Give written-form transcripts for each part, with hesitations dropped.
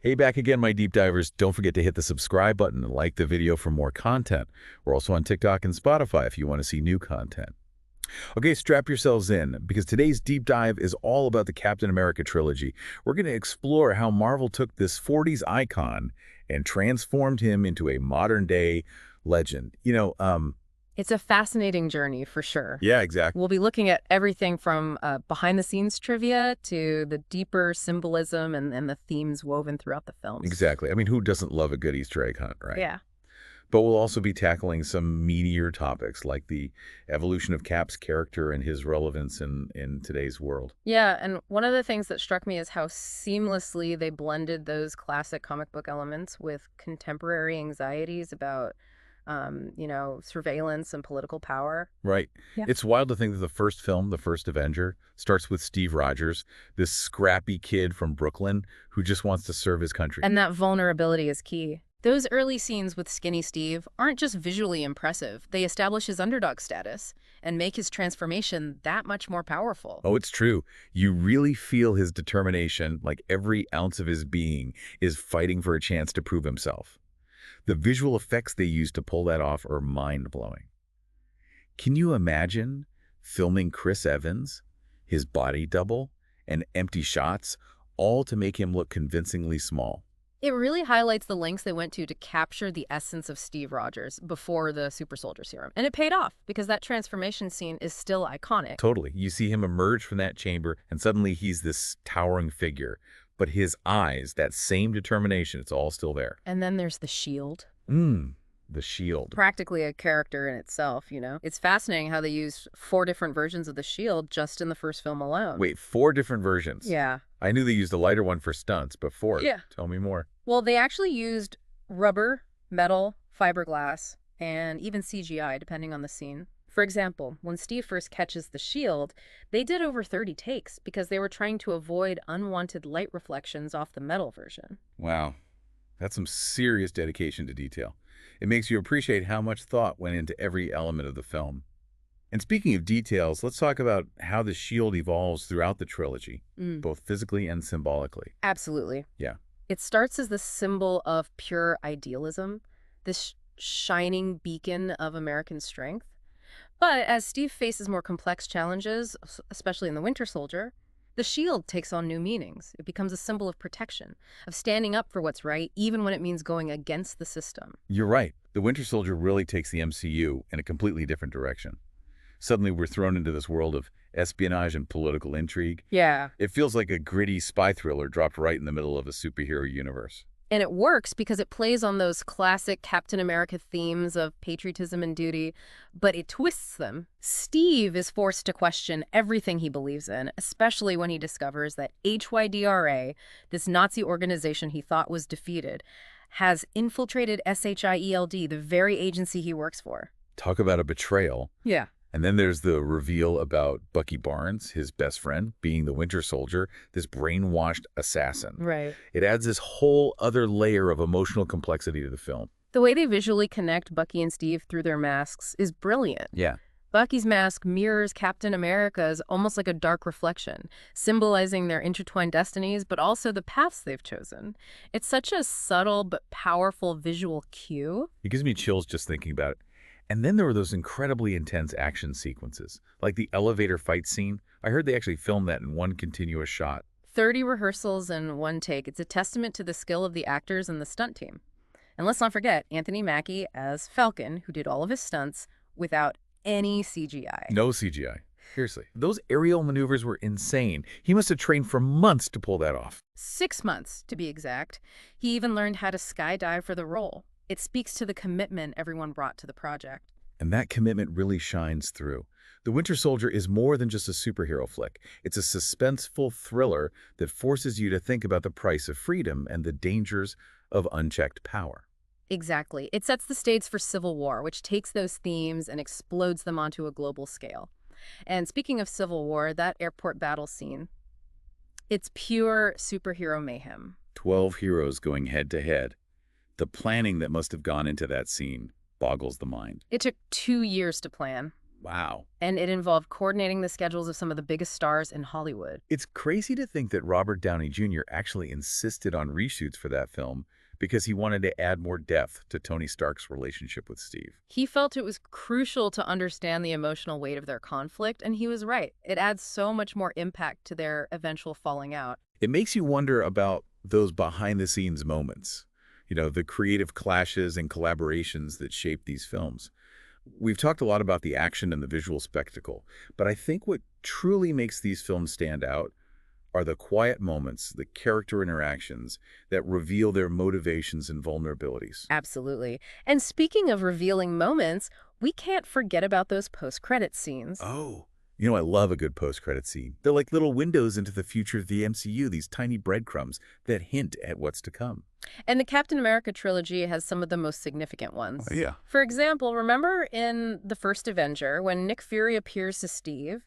Hey, back again, my deep divers. Don't forget to hit the subscribe button and like the video for more content. We're also on TikTok and Spotify if you want to see new content. Okay, strap yourselves in, because today's deep dive is all about the Captain America trilogy. We're going to explore how Marvel took this 40s icon and transformed him into a modern-day legend. It's a fascinating journey for sure. Yeah, exactly. We'll be looking at everything from behind-the-scenes trivia to the deeper symbolism and the themes woven throughout the films. Exactly. I mean, who doesn't love a good Easter egg hunt, right? Yeah. But we'll also be tackling some meatier topics like the evolution of Cap's character and his relevance in today's world. Yeah, and one of the things that struck me is how seamlessly they blended those classic comic book elements with contemporary anxieties about, surveillance and political power. Right. Yeah. It's wild to think that the first film, The First Avenger, starts with Steve Rogers, this scrappy kid from Brooklyn who just wants to serve his country. And that vulnerability is key. Those early scenes with Skinny Steve aren't just visually impressive. They establish his underdog status and make his transformation that much more powerful. Oh, it's true. You really feel his determination, like every ounce of his being is fighting for a chance to prove himself. The visual effects they use to pull that off are mind-blowing. Can you imagine filming Chris Evans, his body double, and empty shots, all to make him look convincingly small? It really highlights the lengths they went to capture the essence of Steve Rogers before the super soldier serum. And it paid off because that transformation scene is still iconic. Totally. You see him emerge from that chamber, and suddenly he's this towering figure. But his eyes, that same determination, it's all still there. And then there's the shield. The shield. Practically a character in itself. It's fascinating how they used 4 different versions of the shield just in the first film alone. Wait, 4 different versions? Yeah. I knew they used a lighter one for stunts, but 4? Yeah. Tell me more. Well, they actually used rubber, metal, fiberglass, and even CGI, depending on the scene. For example, when Steve first catches the shield, they did over 30 takes because they were trying to avoid unwanted light reflections off the metal version. Wow. That's some serious dedication to detail. It makes you appreciate how much thought went into every element of the film. And speaking of details, let's talk about how the shield evolves throughout the trilogy, both physically and symbolically. Absolutely. Yeah. It starts as the symbol of pure idealism, this shining beacon of American strength. But as Steve faces more complex challenges, especially in The Winter Soldier, the shield takes on new meanings. It becomes a symbol of protection, of standing up for what's right, even when it means going against the system. You're right. The Winter Soldier really takes the MCU in a completely different direction. Suddenly we're thrown into this world of espionage and political intrigue. Yeah. It feels like a gritty spy thriller dropped right in the middle of a superhero universe. And it works because it plays on those classic Captain America themes of patriotism and duty, but it twists them. Steve is forced to question everything he believes in, especially when he discovers that HYDRA, this Nazi organization he thought was defeated, has infiltrated SHIELD, the very agency he works for. Talk about a betrayal. Yeah. And then there's the reveal about Bucky Barnes, his best friend, being the Winter Soldier, this brainwashed assassin. Right. It adds this whole other layer of emotional complexity to the film. The way they visually connect Bucky and Steve through their masks is brilliant. Yeah. Bucky's mask mirrors Captain America's almost like a dark reflection, symbolizing their intertwined destinies, but also the paths they've chosen. It's such a subtle but powerful visual cue. It gives me chills just thinking about it. And then there were those incredibly intense action sequences, like the elevator fight scene. I heard they actually filmed that in one continuous shot. 30 rehearsals in one take. It's a testament to the skill of the actors and the stunt team. And let's not forget Anthony Mackie as Falcon, who did all of his stunts without any CGI. No CGI. Seriously. Those aerial maneuvers were insane. He must have trained for months to pull that off. 6 months, to be exact. He even learned how to skydive for the role. It speaks to the commitment everyone brought to the project. And that commitment really shines through. The Winter Soldier is more than just a superhero flick. It's a suspenseful thriller that forces you to think about the price of freedom and the dangers of unchecked power. Exactly. It sets the stage for Civil War, which takes those themes and explodes them onto a global scale. And speaking of Civil War, that airport battle scene, it's pure superhero mayhem. 12 heroes going head to head. The planning that must have gone into that scene boggles the mind. It took 2 years to plan. Wow. And it involved coordinating the schedules of some of the biggest stars in Hollywood. It's crazy to think that Robert Downey Jr. actually insisted on reshoots for that film because he wanted to add more depth to Tony Stark's relationship with Steve. He felt it was crucial to understand the emotional weight of their conflict, and he was right. It adds so much more impact to their eventual falling out. It makes you wonder about those behind-the-scenes moments, the creative clashes and collaborations that shape these films. We've talked a lot about the action and the visual spectacle, but I think what truly makes these films stand out are the quiet moments, the character interactions that reveal their motivations and vulnerabilities. Absolutely. And speaking of revealing moments, we can't forget about those post-credit scenes. Oh, I love a good post-credit scene. They're like little windows into the future of the MCU, these tiny breadcrumbs that hint at what's to come. And the Captain America trilogy has some of the most significant ones. Oh, yeah. For example, remember in The First Avenger, when Nick Fury appears to Steve?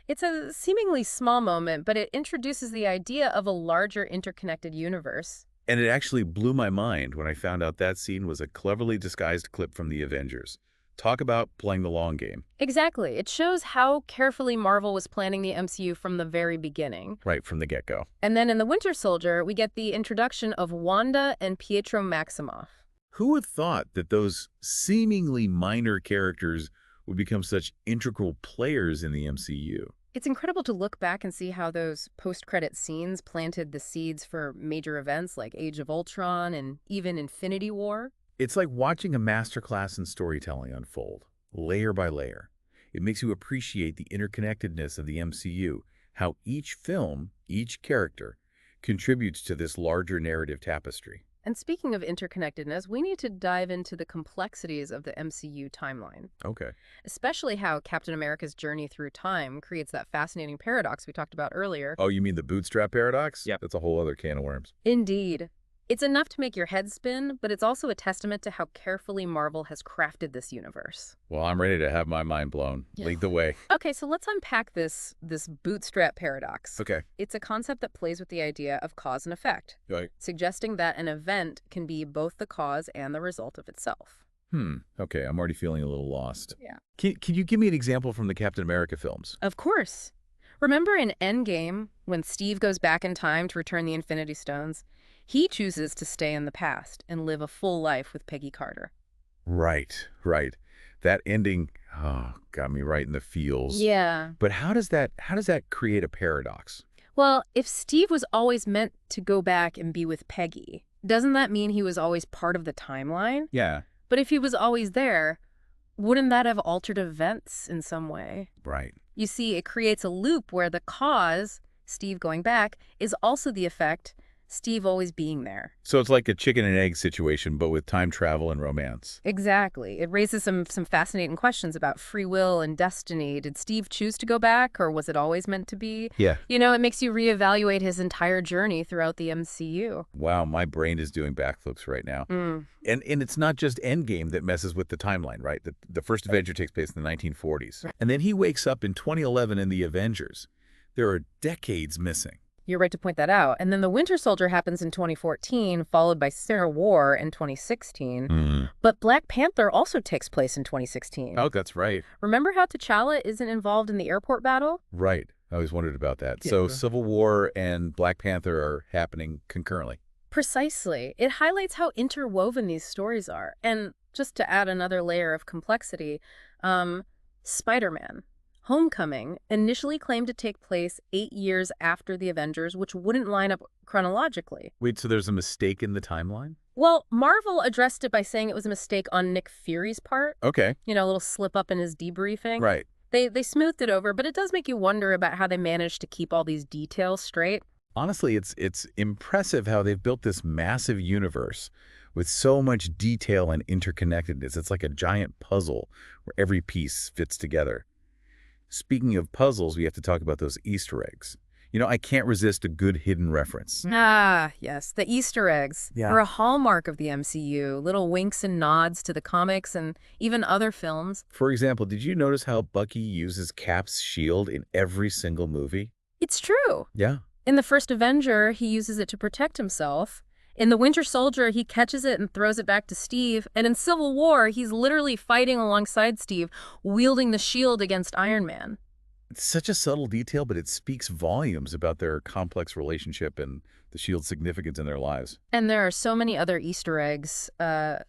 It's a seemingly small moment, but it introduces the idea of a larger interconnected universe. And it actually blew my mind when I found out that scene was a cleverly disguised clip from the Avengers. Talk about playing the long game. Exactly. It shows how carefully Marvel was planning the MCU from the very beginning. Right from the get-go. And then in The Winter Soldier, we get the introduction of Wanda and Pietro Maximoff. Who would have thought that those seemingly minor characters would become such integral players in the MCU? It's incredible to look back and see how those post-credit scenes planted the seeds for major events like Age of Ultron and even Infinity War. It's like watching a masterclass in storytelling unfold, layer by layer. It makes you appreciate the interconnectedness of the MCU, how each film, each character, contributes to this larger narrative tapestry. And speaking of interconnectedness, we need to dive into the complexities of the MCU timeline, Okay. especially how Captain America's journey through time creates that fascinating paradox we talked about earlier. Oh, you mean the bootstrap paradox? Yep. That's a whole other can of worms. Indeed. It's enough to make your head spin, but it's also a testament to how carefully Marvel has crafted this universe. Well, I'm ready to have my mind blown. Lead the way. Okay, so let's unpack this bootstrap paradox. Okay. It's a concept that plays with the idea of cause and effect, Right. suggesting that an event can be both the cause and the result of itself. Okay, I'm already feeling a little lost. Yeah. Can you give me an example from the Captain America films? Of course. Remember in Endgame, when Steve goes back in time to return the Infinity Stones? He chooses to stay in the past and live a full life with Peggy Carter. Right. That ending, got me right in the feels. Yeah. But how does that create a paradox? Well, if Steve was always meant to go back and be with Peggy, doesn't that mean he was always part of the timeline? Yeah. But if he was always there, wouldn't that have altered events in some way? Right. You see, it creates a loop where the cause, Steve going back, is also the effect, Steve always being there. So it's like a chicken and egg situation, but with time travel and romance. Exactly. It raises some fascinating questions about free will and destiny. Did Steve choose to go back, or was it always meant to be? Yeah. It makes you reevaluate his entire journey throughout the MCU. Wow, my brain is doing backflips right now. And it's not just Endgame that messes with the timeline, right? The First Avenger takes place in the 1940s. And then he wakes up in 2011 in the Avengers. There are decades missing. You're right to point that out. And then The Winter Soldier happens in 2014, followed by Civil War in 2016. But Black Panther also takes place in 2016. Oh, that's right. Remember how T'Challa isn't involved in the airport battle? Right. I always wondered about that. Yeah. So Civil War and Black Panther are happening concurrently. Precisely. It highlights how interwoven these stories are. And just to add another layer of complexity, Spider-Man Homecoming initially claimed to take place 8 years after the Avengers, which wouldn't line up chronologically. Wait, so there's a mistake in the timeline? Well, Marvel addressed it by saying it was a mistake on Nick Fury's part. Okay. A little slip up in his debriefing. Right. They smoothed it over, but it does make you wonder about how they managed to keep all these details straight. Honestly, it's impressive how they've built this massive universe with so much detail and interconnectedness. It's like a giant puzzle where every piece fits together. Speaking of puzzles, we have to talk about those Easter eggs. I can't resist a good hidden reference. Ah, yes, the Easter eggs Yeah. are a hallmark of the MCU, little winks and nods to the comics and even other films. For example, did you notice how Bucky uses Cap's shield in every single movie? It's true. Yeah. In The First Avenger, he uses it to protect himself, In The Winter Soldier, he catches it and throws it back to Steve. And in Civil War, he's literally fighting alongside Steve, wielding the shield against Iron Man. It's such a subtle detail, but it speaks volumes about their complex relationship and the Shield's significance in their lives. And there are so many other Easter eggs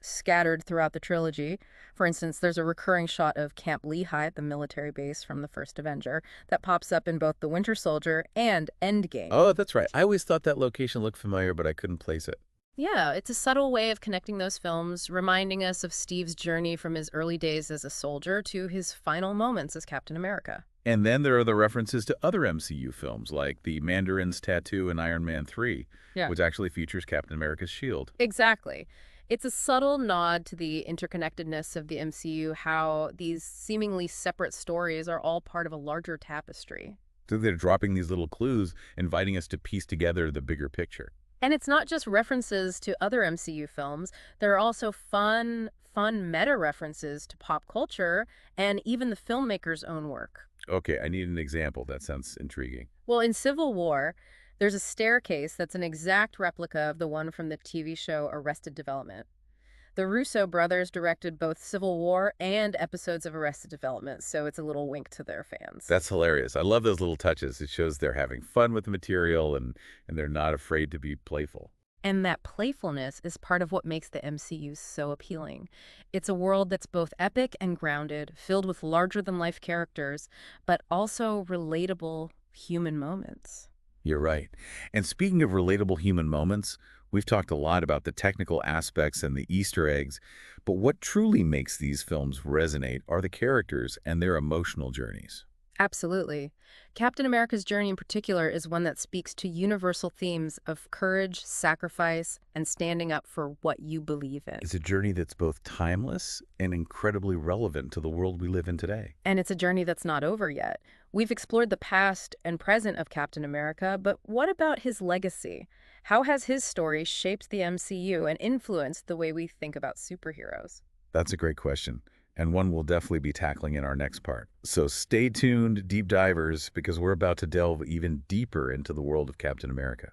scattered throughout the trilogy. For instance, there's a recurring shot of Camp Lehigh, the military base from the First Avenger, that pops up in both The Winter Soldier and Endgame. Oh, that's right. I always thought that location looked familiar, but I couldn't place it. Yeah, it's a subtle way of connecting those films, reminding us of Steve's journey from his early days as a soldier to his final moments as Captain America. And then there are the references to other MCU films, like the Mandarin's tattoo in Iron Man 3, Yeah. which actually features Captain America's shield. Exactly. It's a subtle nod to the interconnectedness of the MCU, how these seemingly separate stories are all part of a larger tapestry. So they're dropping these little clues, inviting us to piece together the bigger picture. And it's not just references to other MCU films. There are also fun meta references to pop culture and even the filmmaker's own work. Okay, I need an example. That sounds intriguing. Well, in Civil War, there's a staircase that's an exact replica of the one from the TV show Arrested Development. The Russo brothers directed both Civil War and episodes of Arrested Development, so it's a little wink to their fans. That's hilarious. I love those little touches. It shows they're having fun with the material and they're not afraid to be playful. And that playfulness is part of what makes the MCU so appealing. It's a world that's both epic and grounded, filled with larger-than-life characters, but also relatable human moments. You're right. And speaking of relatable human moments, we've talked a lot about the technical aspects and the Easter eggs, but what truly makes these films resonate are the characters and their emotional journeys. Absolutely. Captain America's journey in particular is one that speaks to universal themes of courage, sacrifice, and standing up for what you believe in. It's a journey that's both timeless and incredibly relevant to the world we live in today. And it's a journey that's not over yet. We've explored the past and present of Captain America, but what about his legacy? How has his story shaped the MCU and influenced the way we think about superheroes? That's a great question, and one we'll definitely be tackling in our next part. So stay tuned, deep divers, because we're about to delve even deeper into the world of Captain America.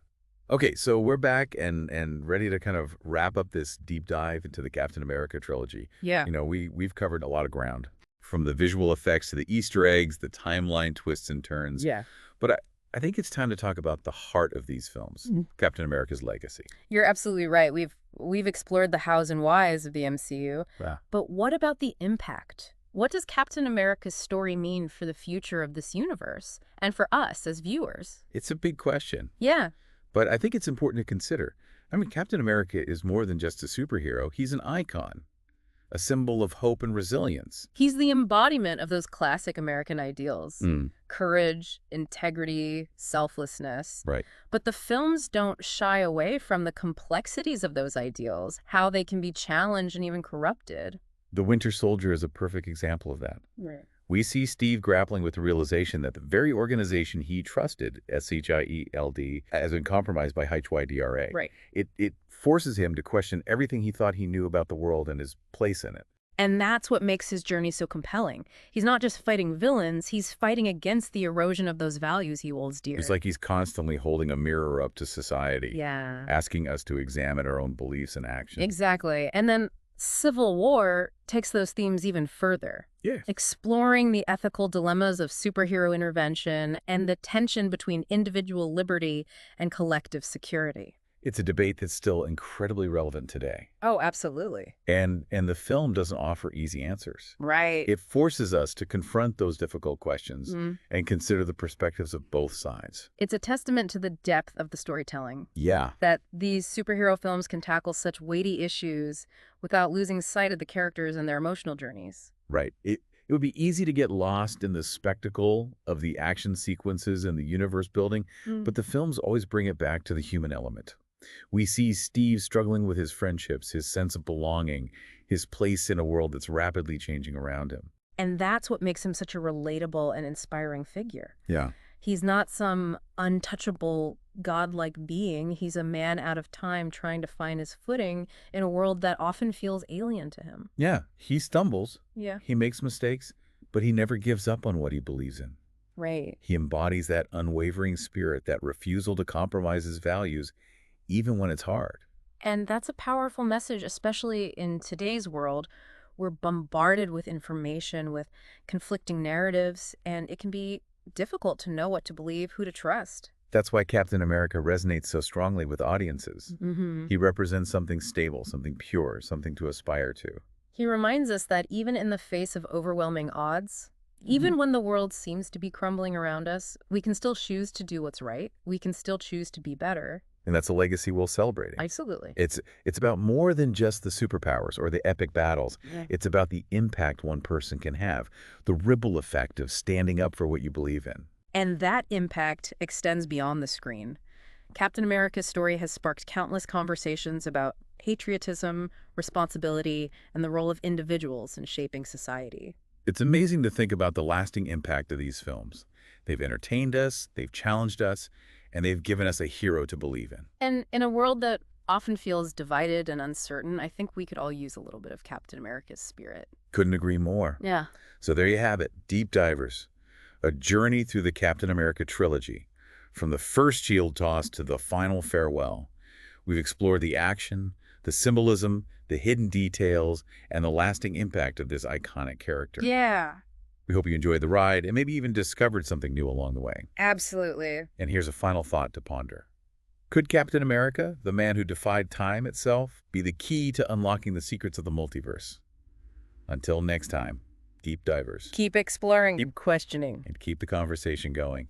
Okay, so we're back and ready to kind of wrap up this deep dive into the Captain America trilogy. Yeah. You know, we've covered a lot of ground, from the visual effects to the Easter eggs, the timeline twists and turns. Yeah. But I think it's time to talk about the heart of these films, Captain America's legacy. You're absolutely right. We've explored the hows and whys of the MCU. Yeah. But what about the impact? What does Captain America's story mean for the future of this universe and for us as viewers? It's a big question, Yeah. but I think it's important to consider. I mean, Captain America is more than just a superhero. He's an icon, a symbol of hope and resilience. He's the embodiment of those classic American ideals. Mm, Courage, integrity, selflessness. right. But the films don't shy away from the complexities of those ideals, how they can be challenged and even corrupted. The Winter Soldier is a perfect example of that. Right. We see Steve grappling with the realization that the very organization he trusted, SHIELD, has been compromised by HYDRA. Right. It forces him to question everything he thought he knew about the world and his place in it. And that's what makes his journey so compelling. He's not just fighting villains, he's fighting against the erosion of those values he holds dear. It's like he's constantly holding a mirror up to society, Yeah. asking us to examine our own beliefs and actions. Exactly. And then Civil War takes those themes even further, Yeah. exploring the ethical dilemmas of superhero intervention and the tension between individual liberty and collective security. It's a debate that's still incredibly relevant today. Oh, absolutely. And the film doesn't offer easy answers. Right. It forces us to confront those difficult questions Mm. and consider the perspectives of both sides. It's a testament to the depth of the storytelling, Yeah. that these superhero films can tackle such weighty issues without losing sight of the characters and their emotional journeys. Right. It would be easy to get lost in the spectacle of the action sequences and the universe building, but the films always bring it back to the human element. We see Steve struggling with his friendships, his sense of belonging, his place in a world that's rapidly changing around him. And that's what makes him such a relatable and inspiring figure. Yeah. He's not some untouchable, godlike being. He's a man out of time trying to find his footing in a world that often feels alien to him. Yeah. He stumbles. Yeah. He makes mistakes, but he never gives up on what he believes in. Right. He embodies that unwavering spirit, that refusal to compromise his values, even when it's hard. And that's a powerful message, especially in today's world. We're bombarded with information, with conflicting narratives, and it can be difficult to know what to believe, who to trust. That's why Captain America resonates so strongly with audiences. Hmm. He represents something stable, something pure, something to aspire to. He reminds us that even in the face of overwhelming odds, Mhm. even when the world seems to be crumbling around us, we can still choose to do what's right. We can still choose to be better. And that's a legacy we're celebrating. Absolutely. It's about more than just the superpowers or the epic battles. Yeah. It's about the impact one person can have, the ripple effect of standing up for what you believe in. And that impact extends beyond the screen. Captain America's story has sparked countless conversations about patriotism, responsibility, and the role of individuals in shaping society. It's amazing to think about the lasting impact of these films. They've entertained us, they've challenged us, and they've given us a hero to believe in. And in a world that often feels divided and uncertain, I think we could all use a little bit of Captain America's spirit. Couldn't agree more. Yeah. So there you have it, Deep Divers, a journey through the Captain America trilogy. From the first shield toss to the final farewell, we've explored the action, the symbolism, the hidden details, and the lasting impact of this iconic character. Yeah, We hope you enjoyed the ride and maybe even discovered something new along the way. absolutely. And here's a final thought to ponder. Could Captain America, the man who defied time itself, be the key to unlocking the secrets of the multiverse? Until next time, deep divers, Keep exploring, keep questioning. and keep the conversation going.